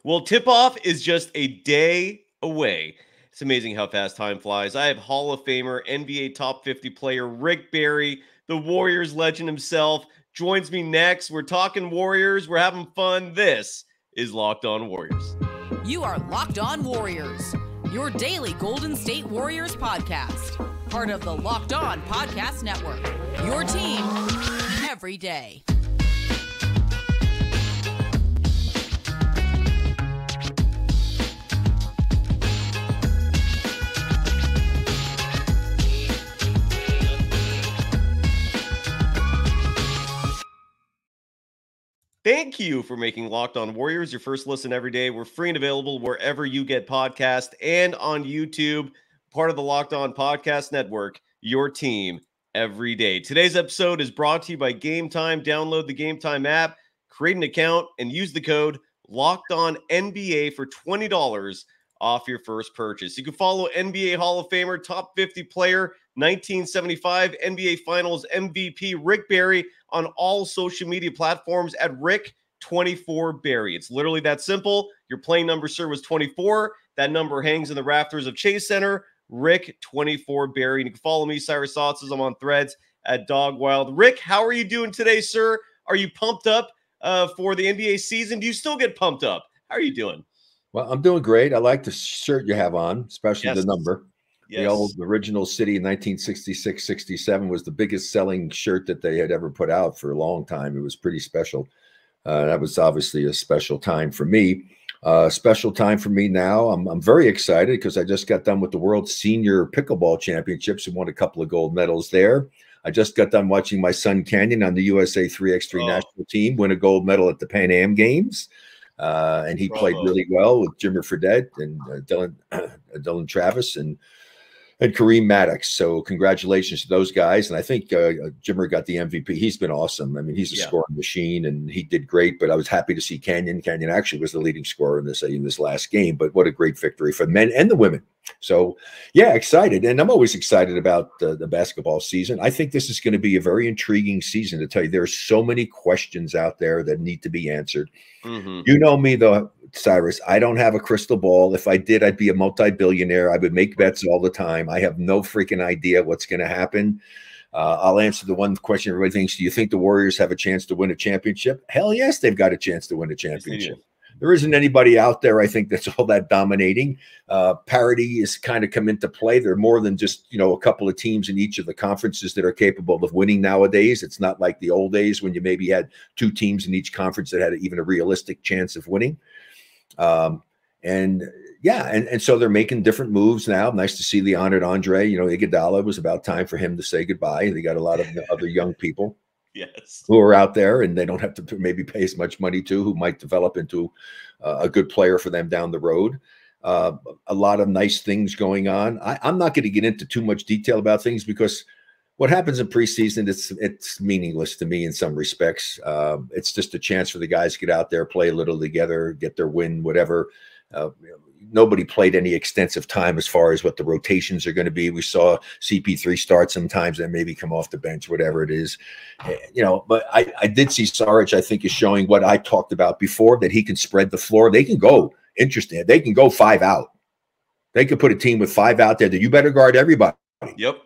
Well, tip-off is just a day away. It's amazing how fast time flies. I have Hall of Famer, NBA top 50 player Rick Barry, the Warriors legend himself, joins me next. We're talking Warriors. We're having fun. This is Locked On Warriors. You are Locked On Warriors, your daily Golden State Warriors podcast. Part of the Locked On Podcast Network, your team every day. Thank you for making Locked On Warriors your first listen every day. We're free and available wherever you get podcasts and on YouTube, part of the Locked On Podcast Network, your team every day. Today's episode is brought to you by Gametime. Download the Gametime app, create an account, and use the code LOCKEDONNBA for $20 off your first purchase. You can follow NBA Hall of Famer, top 50 player, 1975 NBA Finals MVP Rick Barry on all social media platforms at Rick24Barry. It's literally that simple. Your playing number, sir, was 24. That number hangs in the rafters of Chase Center. Rick24Barry. And you can follow me, Cyrus Saatsaz. I'm on Threads at Dog Wild. Rick, how are you doing today, sir? Are you pumped up for the NBA season? Do you still get pumped up? How are you doing? Well, I'm doing great. I like the shirt you have on, especially the number. Yes. The old original City in 1966-67 was the biggest selling shirt that they had ever put out for a long time. It was pretty special. That was obviously a special time for me. Special time for me now. I'm very excited because I just got done with the World Senior Pickleball Championships and won a couple of gold medals there. I just got done watching my son Canyon on the USA 3x3 national team win a gold medal at the Pan Am Games. And he played really well with Jimmer Fredette and Dylan Travis and Kareem Maddox. So congratulations to those guys. And I think Jimmer got the MVP. He's been awesome. I mean, he's a scoring machine, and he did great. But I was happy to see Canyon. Canyon actually was the leading scorer in this last game. But what a great victory for the men and the women. So, yeah, excited. And I'm always excited about the basketball season. I think this is going to be a very intriguing season, to tell you. There's so many questions out there that need to be answered. Mm-hmm. You know me, though, Cyrus. I don't have a crystal ball. If I did, I'd be a multi-billionaire. I would make bets all the time. I have no freaking idea what's going to happen. I'll answer the one question everybody thinks: do you think the Warriors have a chance to win a championship? Hell yes, they've got a chance to win a championship. There isn't anybody out there, I think, that's all that dominating. Parity has kind of come into play. There are more than just, a couple of teams in each of the conferences that are capable of winning nowadays. It's not like the old days when you maybe had two teams in each conference that had even a realistic chance of winning. And so they're making different moves now. Nice to see the honored Andre. Iguodala, was about time for him to say goodbye. They got a lot of other young people. Yes, who are out there, and they don't have to maybe pay as much money to, who might develop into a good player for them down the road. A lot of nice things going on. I'm not going to get into too much detail about things because what happens in preseason, it's meaningless to me in some respects. It's just a chance for the guys to get out there, play a little together, get their win, whatever. Nobody played any extensive time as far as what the rotations are going to be. We saw CP3 start sometimes and maybe come off the bench, whatever it is. But I did see Saric, I think, is showing what I talked about before, that he can spread the floor. They can go interesting. They can go 5 out. They could put a team with 5 out there that you better guard everybody. Yep.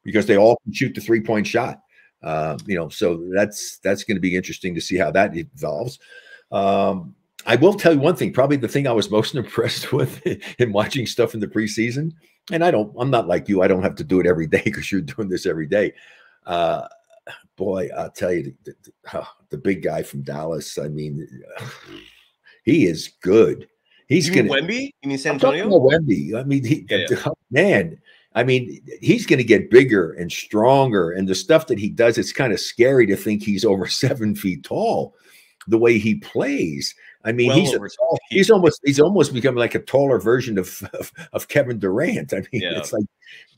Because they all can shoot the 3-point shot. So that's going to be interesting to see how that evolves. I will tell you one thing, probably the thing I was most impressed with in watching stuff in the preseason, and I'm not like you, I don't have to do it every day because you're doing this every day. Boy, I'll tell you, the big guy from Dallas, I mean, he is good. He's going to Wemby? You mean San Antonio? Wemby. I mean, man, I mean, he's going to get bigger and stronger, and the stuff that he does, it's kind of scary to think he's over 7 feet tall. The way he plays, I mean, he's almost become like a taller version of Kevin Durant. I mean, it's like,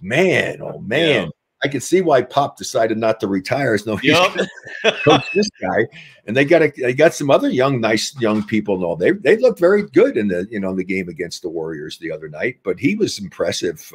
man, oh man, I can see why Pop decided not to retire. No, he's coach this guy, and they got some other nice young people. And all they looked very good in the game against the Warriors the other night. But he was impressive.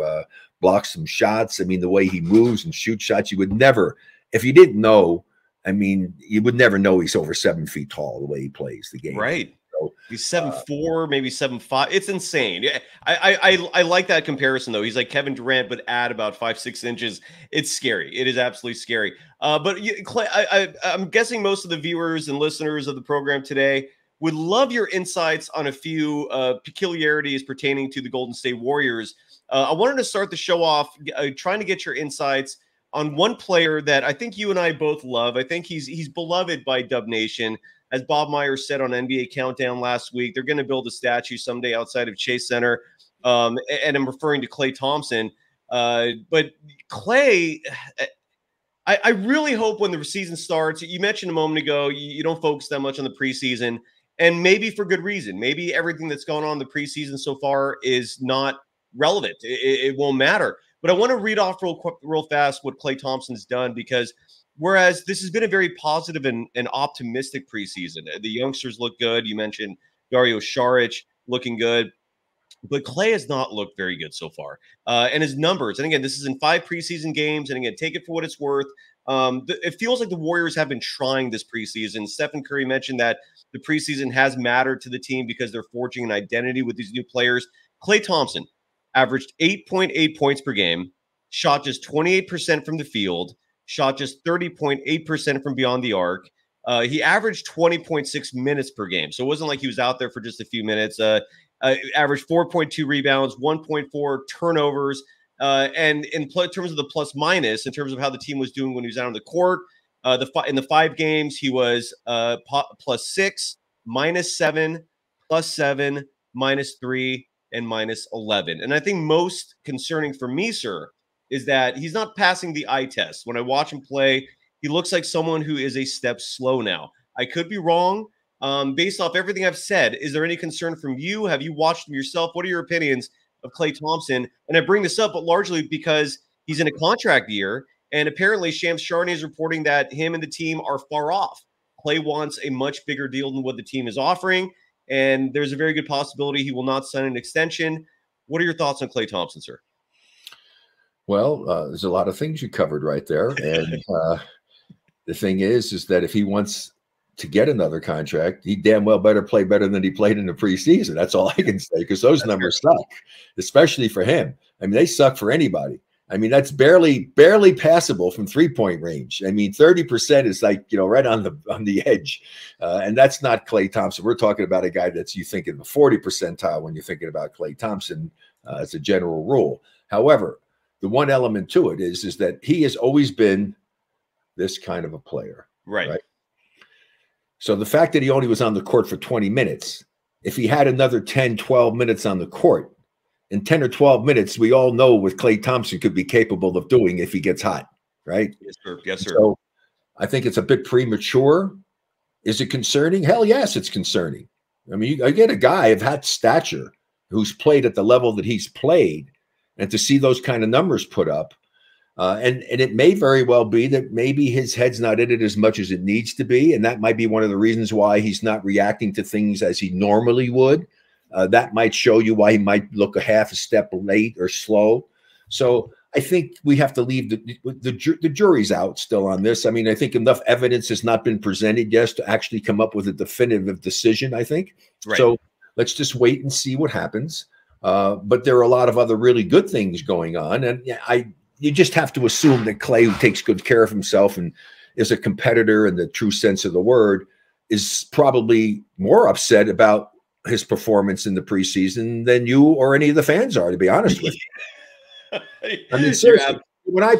Blocked some shots. I mean, the way he moves and shoots shots, you would never, if you didn't know. I mean, you would never know he's over 7 feet tall the way he plays the game. Right. So, he's 7'4", maybe 7'5". It's insane. I like that comparison though. He's like Kevin Durant, but add about 5-6 inches. It's scary. It is absolutely scary. But Klay, I'm guessing most of the viewers and listeners of the program today would love your insights on a few peculiarities pertaining to the Golden State Warriors. I wanted to start the show off trying to get your insights on one player that I think you and I both love. I think he's beloved by Dub Nation. As Bob Myers said on NBA Countdown last week, they're going to build a statue someday outside of Chase Center. And I'm referring to Klay Thompson. But Klay, I really hope when the season starts, you mentioned a moment ago, you don't focus that much on the preseason, and maybe for good reason. Maybe everything that's gone on in the preseason so far is not relevant. It won't matter. But I want to read off real fast what Klay Thompson's done, because whereas this has been a very positive and optimistic preseason, the youngsters look good. You mentioned Dario Saric looking good, but Klay has not looked very good so far. And his numbers, and again, this is in 5 preseason games, and again, take it for what it's worth. It feels like the Warriors have been trying this preseason. Stephen Curry mentioned that the preseason has mattered to the team because they're forging an identity with these new players. Klay Thompson averaged 8.8 points per game, shot just 28% from the field, shot just 30.8% from beyond the arc. He averaged 20.6 minutes per game. So it wasn't like he was out there for just a few minutes. Averaged 4.2 rebounds, 1.4 turnovers. And in terms of the plus minus, in terms of how the team was doing when he was out on the court, in the 5 games, he was +6, -7, +7, -3, and -11. And I think most concerning for me, sir, is that he's not passing the eye test. When I watch him play, he looks like someone who is a step slow now. I could be wrong. Based off everything I've said, is there any concern from you? Have you watched him yourself? What are your opinions of Klay Thompson? And I bring this up, but largely because he's in a contract year, and apparently Shams Charania is reporting that him and the team are far off. Klay wants a much bigger deal than what the team is offering, and there's a very good possibility he will not sign an extension. What are your thoughts on Klay Thompson, sir? Well, there's a lot of things you covered right there. And the thing is that if he wants to get another contract, he damn well better play better than he played in the preseason. That's all I can say, because those numbers suck, especially for him. I mean, they suck for anybody. I mean, that's barely passable from 3-point range. I mean, 30% is like, right on the edge. And that's not Klay Thompson. We're talking about a guy that's, you think in the 40 percentile when you're thinking about Klay Thompson as a general rule. However, the one element to it is that he has always been this kind of a player. Right. So the fact that he only was on the court for 20 minutes, if he had another 10, 12 minutes on the court, in 10 or 12 minutes, we all know what Klay Thompson could be capable of doing if he gets hot, right? Yes, sir. Yes, sir. So I think it's a bit premature. Is it concerning? Hell yes, it's concerning. I mean, I get a guy of that stature who's played at the level that he's played, and to see those kind of numbers put up, and it may very well be that maybe his head's not in it as much as it needs to be, and that might be one of the reasons why he's not reacting to things as he normally would. That might show you why he might look a half a step late or slow. So I think we have to leave the jury's out still on this. I mean, I think enough evidence has not been presented yet to actually come up with a definitive decision, I think. Right. So let's just wait and see what happens. But there are a lot of other really good things going on. And you just have to assume that Klay, who takes good care of himself and is a competitor in the true sense of the word, is probably more upset about his performance in the preseason than you or any of the fans are, to be honest with you. I mean, seriously, when I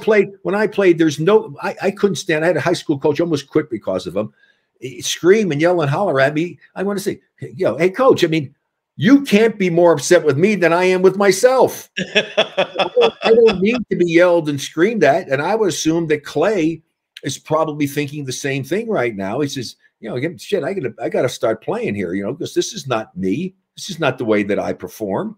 played, there's no, I couldn't stand. I had a high school coach, almost quit because of him. He'd scream and yell and holler at me. I want to say, hey, coach, I mean, you can't be more upset with me than I am with myself. I don't need to be yelled and screamed at. And I would assume that Klay is probably thinking the same thing right now. He says, shit, I got to start playing here, because this is not me. This is not the way that I perform.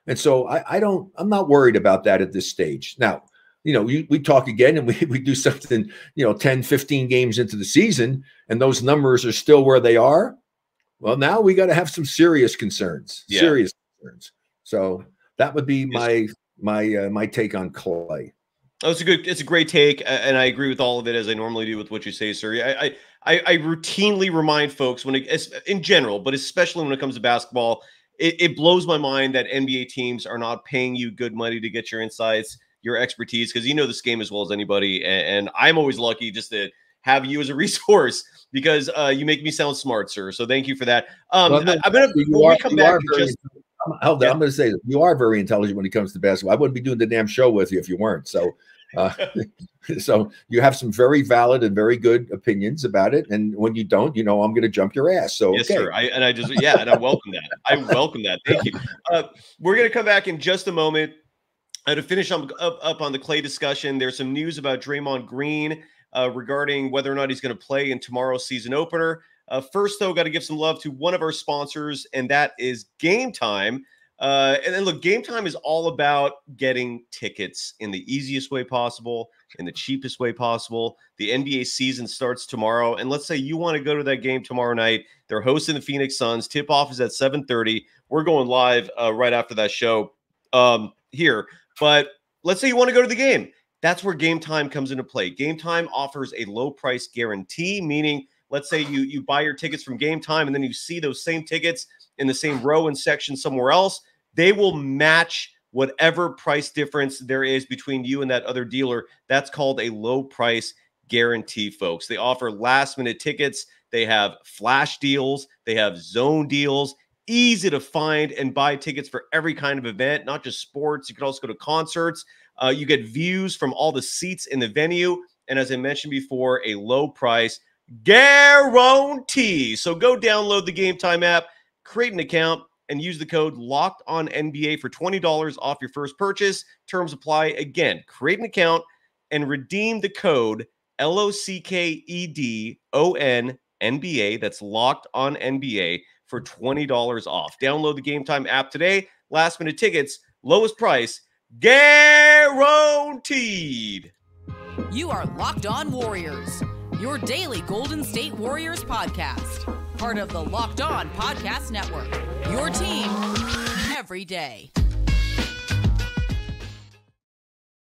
And so I'm not worried about that at this stage. Now, we talk again and we do something, 10, 15 games into the season, and those numbers are still where they are. Well, now we got to have some serious concerns, serious concerns. So that would be my take on Klay. Oh, it's a great take, and I agree with all of it as I normally do with what you say, sir. I routinely remind folks in general, but especially when it comes to basketball, it blows my mind that NBA teams are not paying you good money to get your insights, your expertise, because you know this game as well as anybody. And I'm always lucky just to have you as a resource because you make me sound smart, sir. So thank you for that. I'm going to I'm going to say that you are very intelligent when it comes to basketball. I wouldn't be doing the damn show with you if you weren't. So, so you have some very valid and very good opinions about it. And when you don't, I'm going to jump your ass. So, yes, sir. And I welcome that. I welcome that. Thank you. We're going to come back in just a moment to finish up on the Klay discussion. There's some news about Draymond Green regarding whether or not he's going to play in tomorrow's season opener. First, though, got to give some love to one of our sponsors, and that is Gametime. And then look, Gametime is all about getting tickets in the easiest way possible, in the cheapest way possible. The NBA season starts tomorrow, and let's say you want to go to that game tomorrow night. They're hosting the Phoenix Suns. Tip-off is at 7:30. We're going live right after that show here. But let's say you want to go to the game. That's where Gametime comes into play. Gametime offers a low price guarantee, meaning let's say you buy your tickets from Gametime and then you see those same tickets in the same row and section somewhere else. They will match whatever price difference there is between you and that other dealer. That's called a low price guarantee, folks. They offer last minute tickets. They have flash deals. They have zone deals. Easy to find and buy tickets for every kind of event, not just sports. You could also go to concerts. You get views from all the seats in the venue. And as I mentioned before, a low price guarantee. So go download the Gametime app, create an account, and use the code LOCKEDONNBA for $20 off your first purchase. Terms apply. Again, create an account and redeem the code LOCKEDONNBA. That's Locked On NBA for $20 off. Download the Gametime app today. Last minute tickets, lowest price, guaranteed. You are Locked On Warriors, your daily Golden State Warriors podcast. Part of the Locked On Podcast Network, your team every day.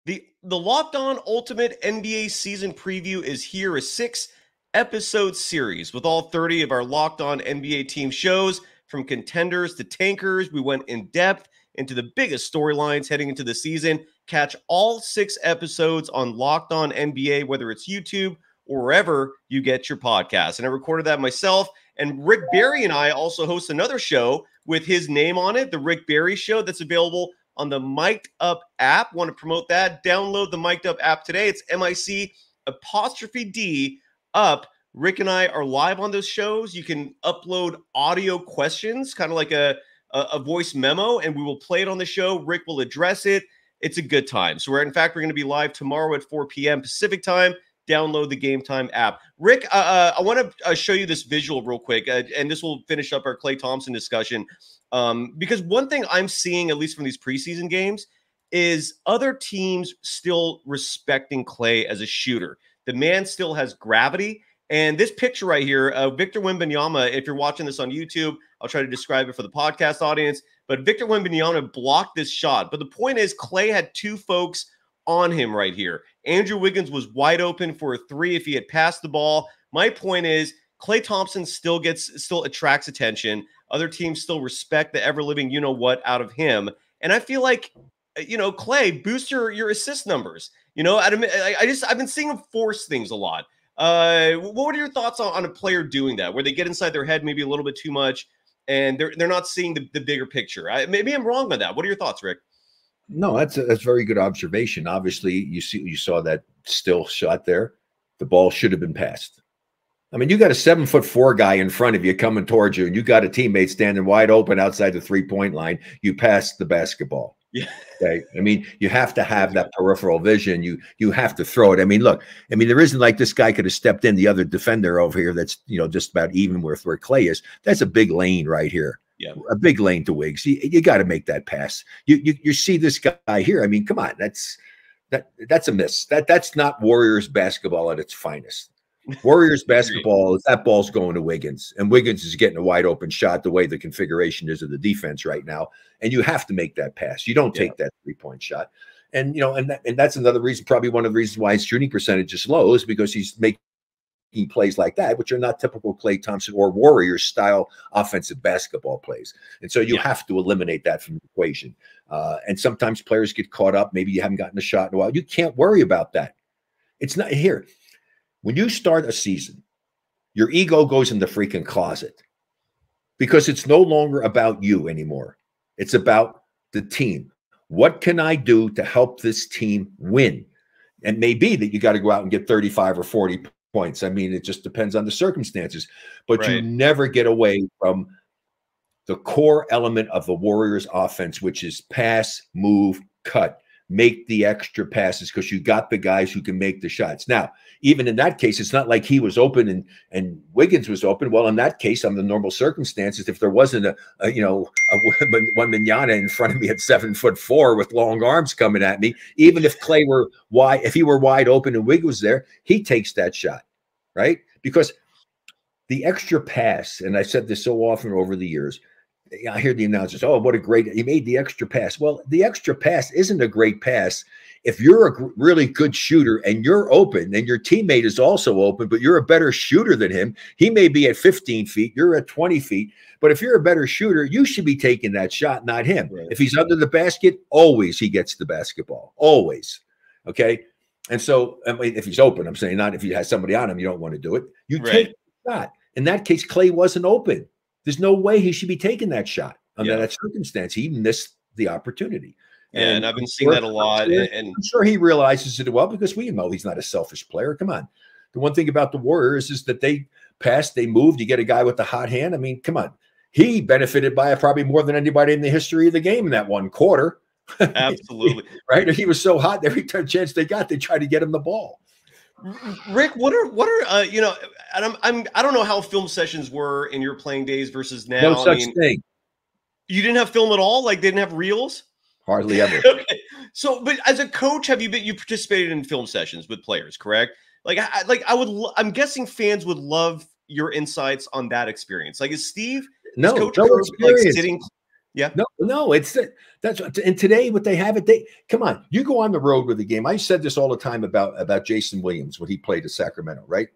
The Locked On Ultimate NBA season preview is here, a 6-episode series with all 30 of our Locked On NBA team shows. From contenders to tankers, we went in depth into the biggest storylines heading into the season. Catch all 6 episodes on Locked On NBA, whether it's YouTube or wherever you get your podcasts. And I recorded that myself. And Rick Barry and I also host another show with his name on it, The Rick Barry Show, that's available on the Mic'd Up app. Want to promote that? Download the Mic'd Up app today. It's MIC''D up. Rick and I are live on those shows. You can upload audio questions, kind of like a voice memo, and we will play it on the show. Rick will address it. It's a good time. So we're going to be live tomorrow at 4 p.m. Pacific time. Download the Gametime app. Rick, I want to show you this visual real quick, and this will finish up our Klay Thompson discussion. Because one thing I'm seeing, at least from these preseason games, is other teams still respecting Klay as a shooter. The man still has gravity. And this picture right here, Victor Wembanyama, if you're watching this on YouTube, I'll try to describe it for the podcast audience, but Victor Wembanyama blocked this shot. But the point is, Klay had 2 folks on him right here. Andrew Wiggins was wide open for a 3 if he had passed the ball. My point is, Klay Thompson still attracts attention. Other teams still respect the ever-living you-know-what out of him. And I feel like, Klay, boost your assist numbers. I've been seeing him force things a lot. What are your thoughts on a player doing that, where they get inside their head maybe a little bit too much, and they're not seeing the bigger picture? Maybe I'm wrong on that. What are your thoughts, Rick? No, that's very good observation. Obviously, you saw that still shot there. The ball should have been passed. I mean, you got a 7'4" guy in front of you coming towards you, and you got a teammate standing wide open outside the 3-point line. You pass the basketball. Yeah. Okay. I mean, you have to have that peripheral vision. You have to throw it. I mean, look, there isn't like this guy could have stepped in the other defender over here that's, just about even with where Klay is. That's a big lane right here. Yeah. A big lane to Wiggs. You got to make that pass. You see this guy here. I mean, come on. That's a miss. That's not Warriors basketball at its finest. Warriors basketball, that ball's going to Wiggins, and Wiggins is getting a wide open shot the way the configuration is of the defense right now. And you have to make that pass. You don't take that 3-point shot. And, and that's another reason, probably one of the reasons why his shooting percentage is low, is because he's making plays like that, which are not typical Klay Thompson or Warriors style offensive basketball plays. And so you have to eliminate that from the equation. And sometimes players get caught up. Maybe you haven't gotten a shot in a while. You can't worry about that. It's not here. When you start a season, your ego goes in the freaking closet because it's no longer about you anymore. It's about the team. What can I do to help this team win? And maybe that you got to go out and get 35 or 40 points. I mean, it just depends on the circumstances. But you never get away from the core element of the Warriors offense, which is pass, move, cut. Make the extra passes because you got the guys who can make the shots. Now, even in that case, it's not like he was open and Wiggins was open. Well, in that case, under normal circumstances, if there wasn't a Wembanyama in front of me at 7'4" with long arms coming at me, even if Klay were wide, if he were wide open and Wiggins was there, he takes that shot, right? Because the extra pass, and I said this so often over the years, I hear the announcers, oh, what a great, he made the extra pass. Well, the extra pass isn't a great pass if you're a really good shooter and you're open and your teammate is also open, but you're a better shooter than him. He may be at 15 feet, you're at 20 feet. But if you're a better shooter, you should be taking that shot, not him. Right. If he's under the basket, always he gets the basketball, always. Okay. And so, I mean, if he's open, I'm saying, not if he has somebody on him, you don't want to do it. You take the shot. In that case, Klay wasn't open. There's no way he should be taking that shot under that circumstance. He missed the opportunity. And I've been seeing that a lot. And I'm sure he realizes it well because we know he's not a selfish player. Come on. The one thing about the Warriors is that they passed, they moved. You get a guy with the hot hand. I mean, come on. He benefited by it probably more than anybody in the history of the game in that one quarter. Absolutely. Right? He was so hot, every chance they got, they tried to get him the ball. Rick, what are you know, and I don't know how film sessions were in your playing days versus now. No such thing. You didn't have film at all? Like they didn't have reels? Hardly ever. Okay. So, but as a coach, you participated in film sessions with players, correct? I'm guessing fans would love your insights on that experience. Like, is Steve, no experience. Like sitting? Yeah. No, that's and today what they have come on, you go on the road with the game. I said this all the time about Jason Williams when he played at Sacramento, right?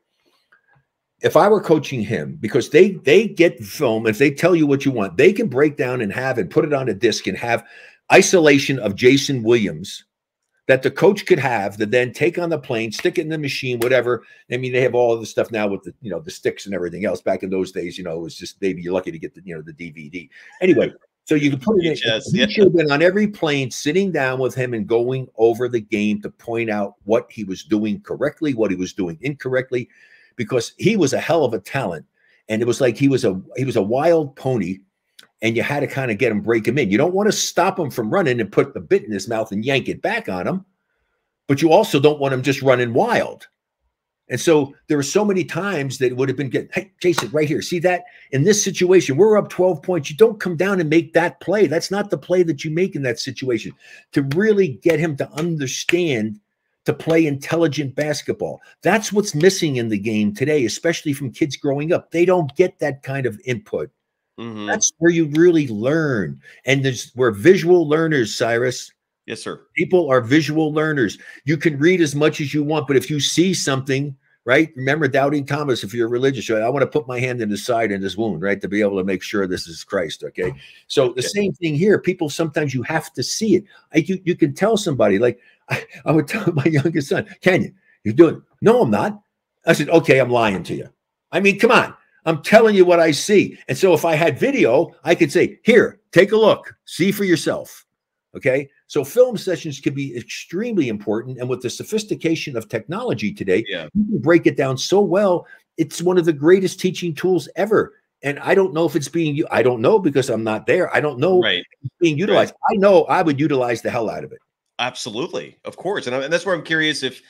If I were coaching him, because they get film, if they tell you what you want, they can break down and put it on a disc and have isolation of Jason Williams that the coach could have to then take on the plane, stick it in the machine, whatever. I mean, they have all of the stuff now with the, the sticks and everything else. Back in those days, it was just maybe you're lucky to get the DVD. Anyway, so you can put it in. He should have been on every plane, sitting down with him and going over the game to point out what he was doing correctly, what he was doing incorrectly, because he was a hell of a talent. And it was like he was a wild pony, and you had to kind of break him in. You don't want to stop him from running and put the bit in his mouth and yank it back on him, but you also don't want him just running wild. And so there were so many times that it would have been good. Hey, Jason, right here. See that? In this situation, we're up 12 points. You don't come down and make that play. That's not the play that you make in that situation. To really get him to understand to play intelligent basketball. That's what's missing in the game today, especially from kids growing up. They don't get that kind of input. Mm-hmm. That's where you really learn. And we're visual learners, Cyrus. Yes, sir. People are visual learners. You can read as much as you want, but if you see something, right? Remember doubting Thomas, if you're religious, right? I want to put my hand in the side in this wound, right? To be able to make sure this is Christ, okay? So the same thing here. People, sometimes you have to see it. You can tell somebody, like I would tell my youngest son, Canyon, you're doing it. No, I'm not. I said, okay, I'm lying to you. I mean, come on. I'm telling you what I see. And so if I had video, I could say, here, take a look, see for yourself. Okay. So film sessions can be extremely important. And with the sophistication of technology today, you can break it down so well. It's one of the greatest teaching tools ever. And I don't know if it's I don't know because I'm not there. I don't know if it's being utilized. I know I would utilize the hell out of it. Absolutely. Of course. And that's where I'm curious if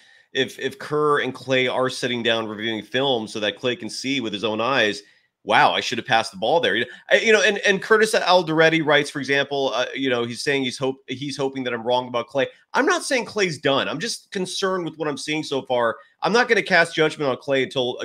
Kerr and Klay are sitting down reviewing film so that Klay can see with his own eyes, wow, I should have passed the ball there. And Curtis Alderetti writes, for example, he's saying he's hoping that I'm wrong about Klay. I'm not saying Klay's done. I'm just concerned with what I'm seeing so far. I'm not going to cast judgment on Klay until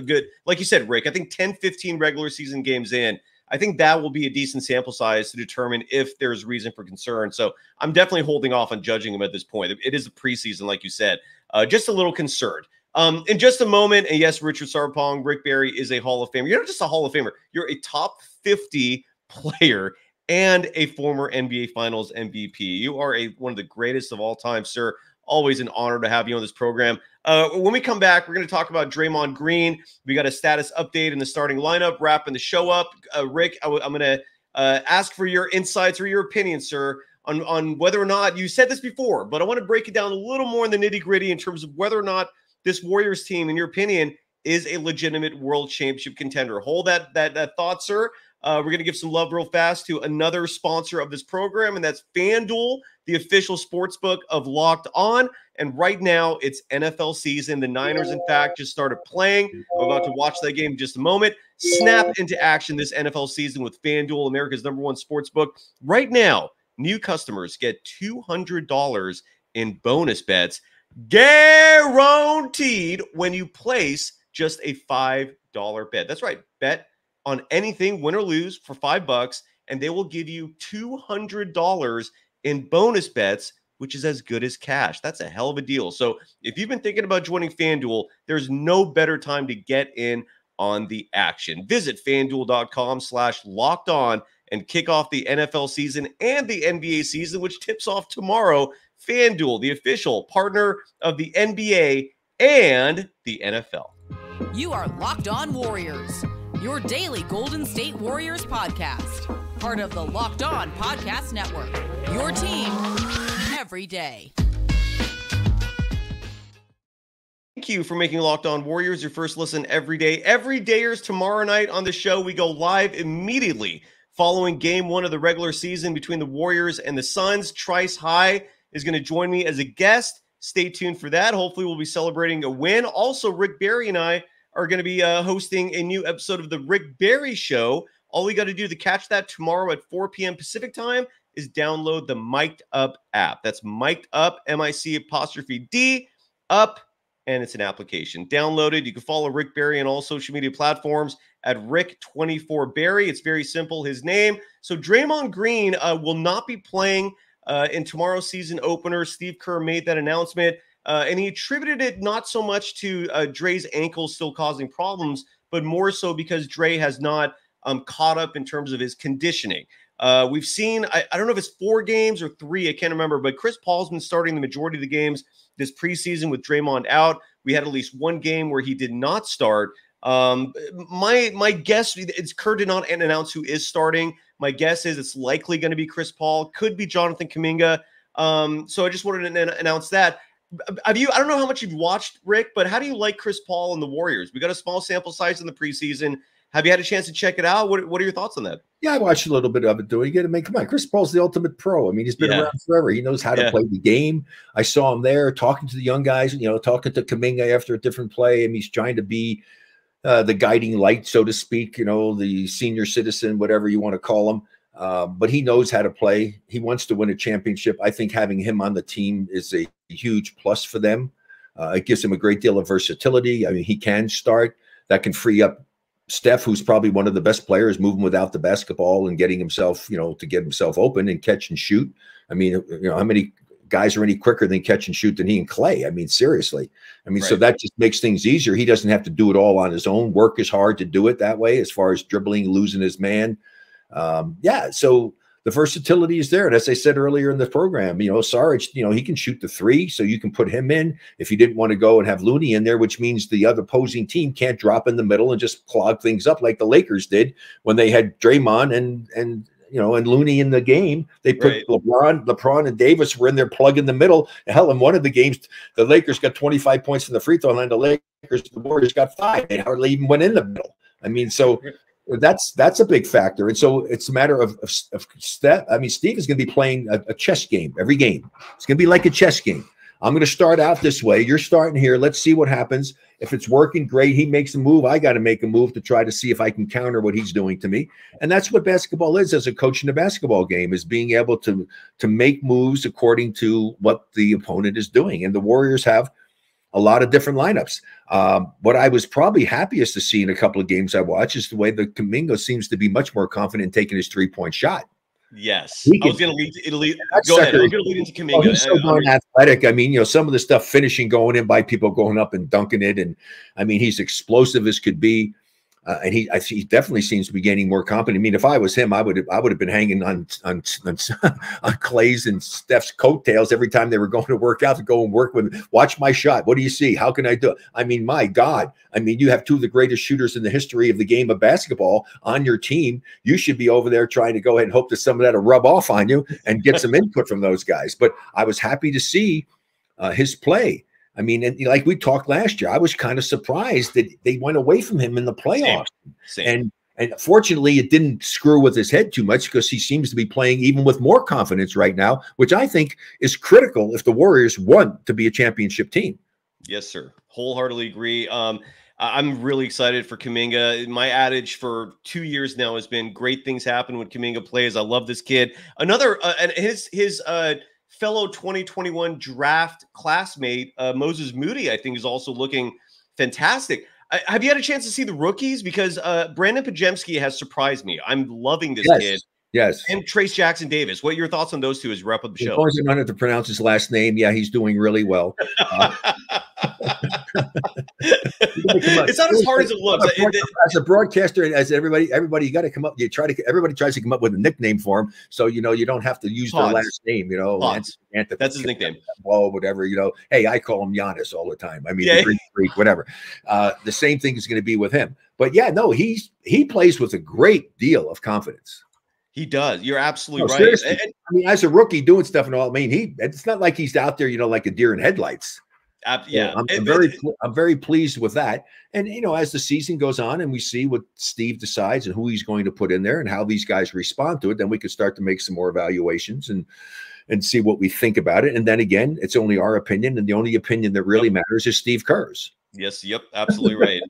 like you said, Rick, I think 10, 15 regular season games in, I think that will be a decent sample size to determine if there's reason for concern. So I'm definitely holding off on judging him at this point. It is a preseason, like you said, just a little concerned. In just a moment, and yes, Richard Sarpong, Rick Barry is a Hall of Famer. You're not just a Hall of Famer. You're a top 50 player and a former NBA Finals MVP. You are one of the greatest of all time, sir. Always an honor to have you on this program. When we come back, we're going to talk about Draymond Green. We got a status update in the starting lineup, wrapping the show up. Rick, I'm going to ask for your insights or your opinion, sir, on whether or not, you said this before, but I want to break it down a little more in the nitty-gritty in terms of whether or not this Warriors team, in your opinion, is a legitimate world championship contender. Hold that thought, sir. We're going to give some love real fast to another sponsor of this program, and that's FanDuel, the official sportsbook of Locked On. And right now, it's NFL season. The Niners, in fact, just started playing. I'm about to watch that game in just a moment. Snap into action this NFL season with FanDuel, America's #1 sportsbook. Right now, new customers get $200 in bonus bets, guaranteed when you place just a $5 bet. That's right. Bet on anything, win or lose, for $5, and they will give you $200 in bonus bets, which is as good as cash. That's a hell of a deal. So if you've been thinking about joining FanDuel, there's no better time to get in on the action. Visit FanDuel.com/lockedon and kick off the NFL season and the NBA season, which tips off tomorrow. FanDuel, the official partner of the NBA and the NFL. You are Locked On Warriors, your daily Golden State Warriors podcast. Part of the Locked On Podcast Network, your team every day. Thank you for making Locked On Warriors your first listen every day. Every dayers tomorrow night on the show, we go live immediately following game 1 of the regular season between the Warriors and the Suns. Trice High is going to join me as a guest. Stay tuned for that. Hopefully we'll be celebrating a win. Also, Rick Barry and I are going to be hosting a new episode of the Rick Barry Show. All we got to do to catch that tomorrow at 4 p.m. Pacific time is download the Mic'd Up app. That's Mic'd Up, MIC''D, up, and it's an application. Download it. You can follow Rick Barry on all social media platforms at Rick24Barry. It's very simple, his name. So Draymond Green will not be playing in tomorrow's season opener. Steve Kerr made that announcement, and he attributed it not so much to Dre's ankle still causing problems, but more so because Dre has not caught up in terms of his conditioning. We've seen, I don't know if it's 4 games or 3, I can't remember, but Chris Paul's been starting the majority of the games this preseason with Draymond out. We had at least 1 game where he did not start. My guess is Kerr did not announce who is starting. My guess is it's likely going to be Chris Paul, could be Jonathan Kuminga. So I just wanted to announce that. I don't know how much you've watched, Rick, but how do you like Chris Paul and the Warriors? We got a small sample size in the preseason. Have you had a chance to check it out? What are your thoughts on that? Yeah, I watched a little bit of it doing it. I mean, come on, Chris Paul's the ultimate pro. I mean, he's been around forever. He knows how to play the game. I saw him there talking to the young guys, talking to Kuminga after a different play. I mean, he's trying to be the guiding light, so to speak, the senior citizen, whatever you want to call him. But he knows how to play. He wants to win a championship. I think having him on the team is a huge plus for them. It gives him a great deal of versatility. I mean, he can start. That can free up Steph, who's probably one of the best players, moving without the basketball and getting himself, to get himself open and catch and shoot. I mean, how many guys are any quicker than catch and shoot than he and Klay? I mean, seriously. I mean, so that just makes things easier. He doesn't have to do it all on his own. Work is hard to do it that way as far as dribbling, losing his man. So the versatility is there. And as I said earlier in the program, Sarge, he can shoot the 3, so you can put him in if you didn't want to go and have Looney in there, which means the other opposing team can't drop in the middle and just clog things up like the Lakers did when they had Draymond and Looney in the game. They put LeBron and Davis were in there plug in the middle. Hell, in one of the games, the Lakers got 25 points from the free throw line. The Warriors got 5. They hardly even went in the middle. I mean, so that's a big factor. And so it's a matter of Steph. I mean, Steve is going to be playing a chess game every game. It's going to be like a chess game. I'm going to start out this way. You're starting here. Let's see what happens. If it's working, great. He makes a move. I got to make a move to try to see if I can counter what he's doing to me. And that's what basketball is as a coach in a basketball game, is being able to make moves according to what the opponent is doing. And the Warriors have a lot of different lineups. What I was probably happiest to see in a couple of games I watched is the way that Kuminga seems to be much more confident in taking his 3-point shot. Yes. He I was can, going to lead to Italy. that Go ahead. sucker I'm is- going to lead into oh, Kuminga. he's so darn athletic. I mean, some of the stuff finishing going in by people going up and dunking it. And I mean, he's explosive as could be. And he definitely seems to be gaining more confidence. I mean, if I was him, I would have been hanging on Klay's and Steph's coattails every time they were going to work out to go and work with. Watch my shot. What do you see? How can I do it? I mean, my God. I mean, you have two of the greatest shooters in the history of the game of basketball on your team. You should be over there trying to go ahead and hope that some of that will rub off on you and get some input from those guys. But I was happy to see his play. I mean, and like we talked last year, I was kind of surprised that they went away from him in the playoffs. Same. And fortunately, it didn't screw with his head too much because he seems to be playing even with more confidence right now, which I think is critical if the Warriors want to be a championship team. Yes, sir. Wholeheartedly agree. I'm really excited for Kuminga. My adage for 2 years now has been great things happen when Kuminga plays. I love this kid. Another and his fellow 2021 draft classmate, Moses Moody, I think is also looking fantastic. Have you had a chance to see the rookies? Because Brandon Pajemski has surprised me. I'm loving this kid. Yes. And Trace Jackson Davis. What are your thoughts on those two as we wrap up the show? As long as I don't have to pronounce his last name, yeah, he's doing really well. It's not as hard as it looks. As a broadcaster, as everybody, you got to come up. Everybody tries to come up with a nickname for him, so you don't have to use their last name. That's his nickname. Well, whatever. Hey, I call him Giannis all the time. I mean, the Greek freak, whatever. The same thing is going to be with him. But yeah, no, he plays with a great deal of confidence. He does. You're absolutely right. Seriously. I mean, as a rookie doing stuff and all, I mean, it's not like he's out there, like a deer in headlights. Yeah, I'm very pleased with that. And as the season goes on and we see what Steve decides and who he's going to put in there and how these guys respond to it, then we could start to make some more evaluations and see what we think about it. And then again, it's only our opinion, and the only opinion that really matters is Steve Kerr's. Yes, yep, absolutely right.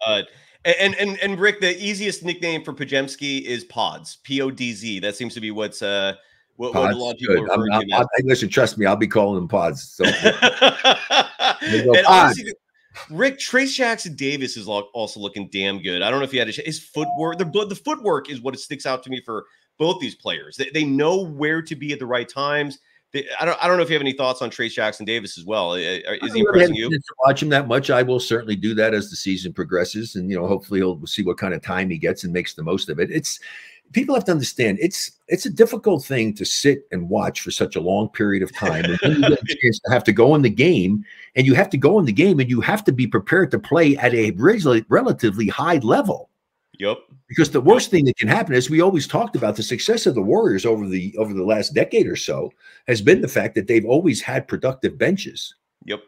And Rick, the easiest nickname for Pajemski is Pods, Podz. That seems to be what a lot of people are referring to. Listen, trust me, I'll be calling them Pods. So. And honestly, Rick, Trace Jackson Davis is also looking damn good. I don't know if he had his footwork. The footwork is what sticks out to me for both these players. They know where to be at the right times. I don't know if you have any thoughts on Trace Jackson Davis as well. Is he impressing you? To watch him that much, I will certainly do that as the season progresses, and hopefully we'll see what kind of time he gets and makes the most of it. People have to understand it's a difficult thing to sit and watch for such a long period of time. And then you get a chance to have to go in the game, and you have to go in the game, and you have to be prepared to play at a relatively high level. Yep. Because the worst thing that can happen, as we always talked about, the success of the Warriors over the last decade or so has been the fact that they've always had productive benches. Yep.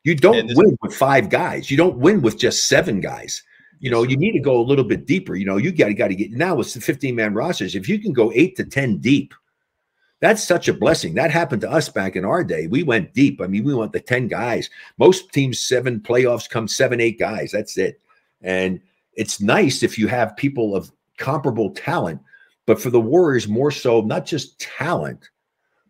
You don't win with 5 guys. You don't win with just 7 guys. You need to go a little bit deeper. You got to get now with the 15-man rosters. If you can go 8 to 10 deep, that's such a blessing. That happened to us back in our day. We went deep. I mean, we went to 10 guys. Most teams, 7 playoffs come 7, 8 guys. That's it. And it's nice if you have people of comparable talent, but for the Warriors, more so, not just talent,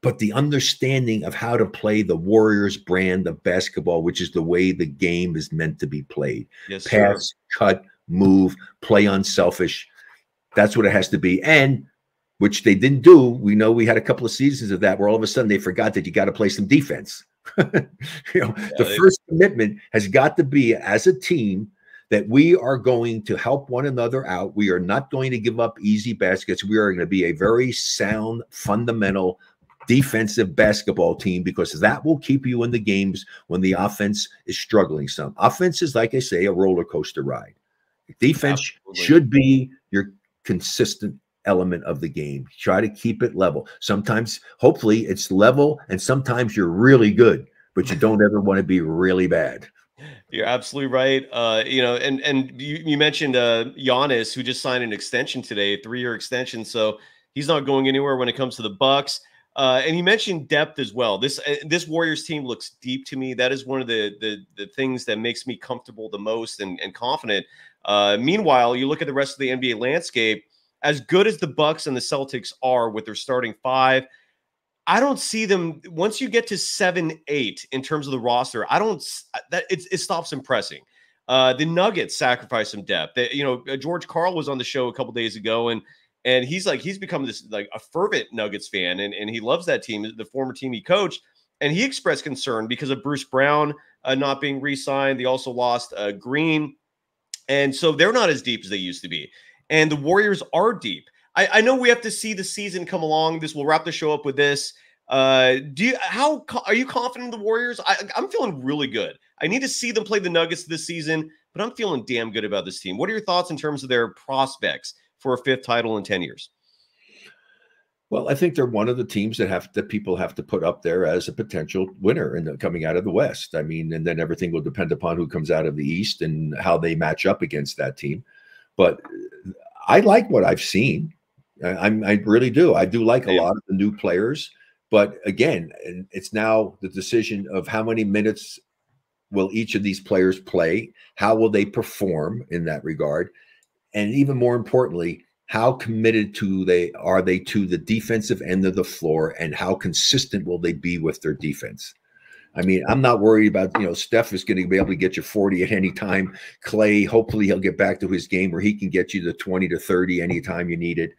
but the understanding of how to play the Warriors brand of basketball, which is the way the game is meant to be played. Yes, pass, cut, move, play unselfish. That's what it has to be. And which they didn't do. We know we had a couple of seasons of that where all of a sudden they forgot that you got to play some defense. The first commitment has got to be as a team that we are going to help one another out. We are not going to give up easy baskets. We are going to be a very sound, fundamental defensive basketball team, because that will keep you in the games when the offense is struggling some. Offense is, like I say, a roller coaster ride. Defense should be your consistent element of the game. Try to keep it level. Sometimes, hopefully, it's level, and sometimes you're really good, but you don't ever want to be really bad. You're absolutely right. And you mentioned Giannis, who just signed an extension today, a 3-year extension. So he's not going anywhere when it comes to the Bucks. And you mentioned depth as well. This Warriors team looks deep to me. That is one of the things that makes me comfortable the most and confident. Meanwhile, you look at the rest of the NBA landscape. As good as the Bucks and the Celtics are with their starting 5, I don't see them once you get to 7-8 in terms of the roster. It stops impressing. The Nuggets sacrifice some depth. George Karl was on the show a couple days ago, and And he's become this like a fervent Nuggets fan, and he loves that team, the former team he coached. And he expressed concern because of Bruce Brown not being re-signed. They also lost Green. And so they're not as deep as they used to be. And the Warriors are deep. I know we have to see the season come along. We'll wrap the show up with this. Are you confident in the Warriors? I'm feeling really good. I need to see them play the Nuggets this season, but I'm feeling damn good about this team. What are your thoughts in terms of their prospects for a 5th title in 10 years? Well, I think they're one of the teams that people have to put up there as a potential winner coming out of the West. I mean, and then everything will depend upon who comes out of the East and how they match up against that team. But I like what I've seen. I really do. I do like a lot of the new players. But again, it's now the decision of how many minutes will each of these players play? How will they perform in that regard? And even more importantly, how committed are they to the defensive end of the floor, and how consistent will they be with their defense? I mean, I'm not worried about, Steph is going to be able to get you 40 at any time. Klay, hopefully he'll get back to his game where he can get you the 20 to 30 anytime you need it.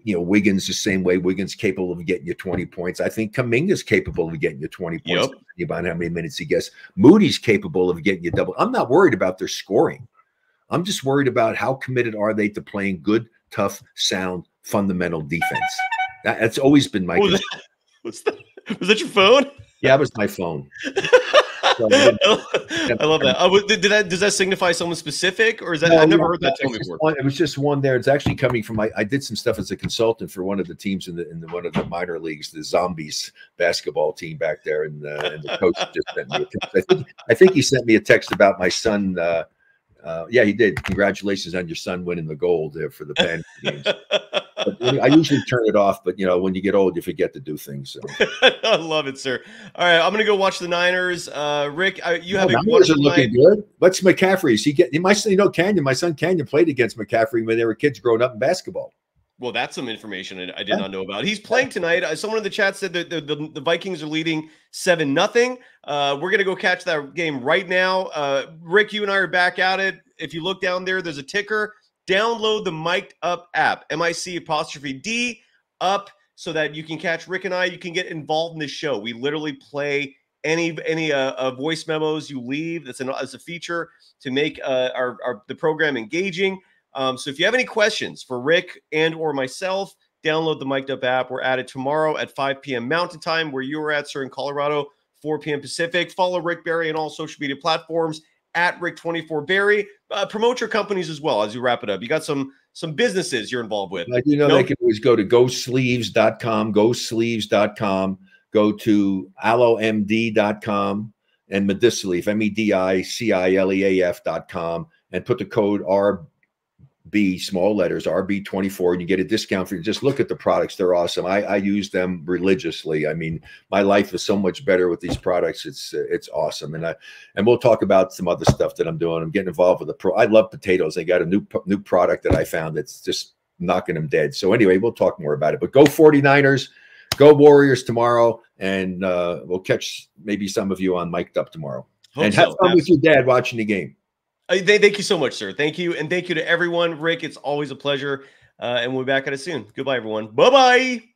Wiggins the same way. Wiggins capable of getting you 20 points. I think Kuminga's capable of getting you 20 points. Yep. About how many minutes he gets. Moody's capable of getting you double. I'm not worried about their scoring. I'm just worried about how committed are they to playing good, tough, sound, fundamental defense. That's always been my concern. Was that your phone? Yeah, it was my phone. I love that. Does that signify someone specific, or is that? I've never heard that term before. It was just one there. It's actually coming from I did some stuff as a consultant for one of the teams in one of the minor leagues, the Zombies basketball team back there, and the coach just sent me a text. I think he sent me a text about my son. Yeah, he did. Congratulations on your son winning the gold for the Pan games. But I usually turn it off, but when you get old, you forget to do things. So. I love it, sir. All right, I'm gonna go watch the Niners. Rick, you have a Niners are looking good. What's McCaffrey? Is he getting? My son Canyon played against McCaffrey when they were kids growing up in basketball. Well, that's some information I did not know about. He's playing tonight. Someone in the chat said that the Vikings are leading 7-0. We're going to go catch that game right now. Rick, you and I are back at it. If you look down there, there's a ticker. Download the Mic'd Up app, MIC' up, so that you can catch Rick and I. You can get involved in this show. We literally play any voice memos you leave. That's as a feature to make the program engaging. So if you have any questions for Rick and or myself, download the Mic'd Up app. We're at it tomorrow at 5 p.m. Mountain Time, where you are at, sir, in Colorado, 4 p.m. Pacific. Follow Rick Barry on all social media platforms at Rick24Barry. Promote your companies as well as you wrap it up. You got some businesses you're involved with. They can always go to GoSleeves.com, GoSleeves.com, go to AlloMD.com, and Medicilleaf, MEDICILEAF.com, and put the code RB, small letters, RB24, and you get a discount for you. Just look at the products. They're awesome. I use them religiously. I mean, my life is so much better with these products. It's awesome. And we'll talk about some other stuff that I'm doing. I'm getting involved with I love potatoes. They got a new product that I found that's just knocking them dead. So anyway, we'll talk more about it. But go 49ers, go Warriors tomorrow, and we'll catch maybe some of you on Mic'd Up tomorrow. Have fun with your dad watching the game. Thank you so much, sir. Thank you. And thank you to everyone. Rick, it's always a pleasure. And we'll be back at it soon. Goodbye, everyone. Bye-bye.